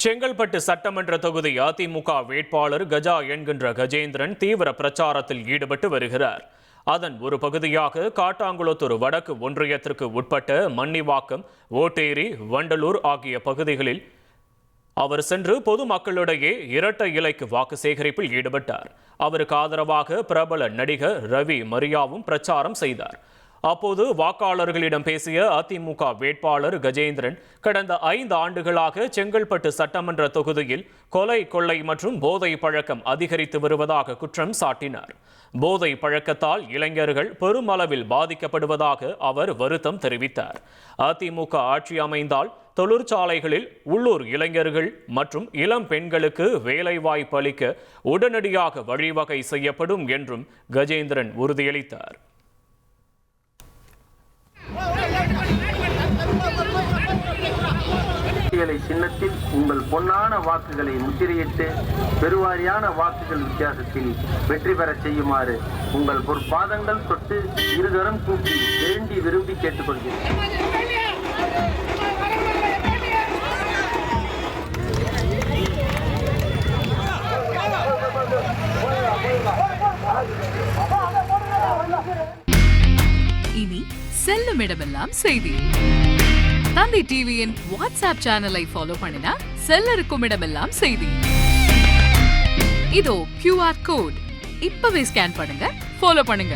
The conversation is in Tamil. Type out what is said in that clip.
செங்கல்பட்டு சட்டமன்ற தொகுதி அதிமுக வேட்பாளர் கஜா என்கின்ற கஜேந்திரன் தீவிர பிரச்சாரத்தில் ஈடுபட்டு வருகிறார். அதன் ஒரு பகுதியாக காட்டாங்குளத்தூர் வடக்கு ஒன்றியத்திற்கு உட்பட்ட மன்னிவாக்கம், ஓட்டேரி, வண்டலூர் ஆகிய பகுதிகளில் அவர் சென்று பொதுமக்களிடையே இரட்டை இலைக்கு வாக்கு சேகரிப்பில் ஈடுபட்டார். அவருக்கு ஆதரவாக பிரபல நடிகர் ரவி மரியாவும் பிரச்சாரம் செய்தார். அப்போது வாக்காளர்களிடம் பேசிய அதிமுக வேட்பாளர் கஜேந்திரன், கடந்த 5 ஆண்டுகளாக செங்கல்பட்டு சட்டமன்ற தொகுதியில் கொலை, கொள்ளை மற்றும் போதை பழக்கம் அதிகரித்து வருவதாக குற்றம் சாட்டினார். போதை பழக்கத்தால் இளைஞர்கள் பெருமளவில் பாதிக்கப்படுவதாக அவர் வருத்தம் தெரிவித்தார். அதிமுக ஆட்சி அமைந்தால் தொழிற்சாலைகளில் உள்ளூர் இளைஞர்கள் மற்றும் இளம் பெண்களுக்கு வேலைவாய்ப்பு அளிக்க உடனடியாக வழிவகை செய்யப்படும் என்றும் கஜேந்திரன் உறுதியளித்தார். சின்னத்தில் உங்கள் பொன்னான வாக்குகளை முத்திரையிட்டு பெருவாரியான வாக்குகள் வித்தியாசத்தில் வெற்றி பெற செய்யுமாறு உங்கள் பொற்பாதங்கள் தொட்டு இருகரம் கூப்பி வேண்டி விரும்பி கேட்டுக்கொள்கிறேன். இனி செல்லும் இடமெல்லாம் செய்தி. தந்தை டிவியின் வாட்ஸ்அப் சேனலை ஃபாலோ பண்ணினா செல்ல இருக்கும் இடமெல்லாம் செய்தி. இதோ QR கோட் இப்பவே ஸ்கேன் பண்ணுங்க, ஃபாலோ பண்ணுங்க.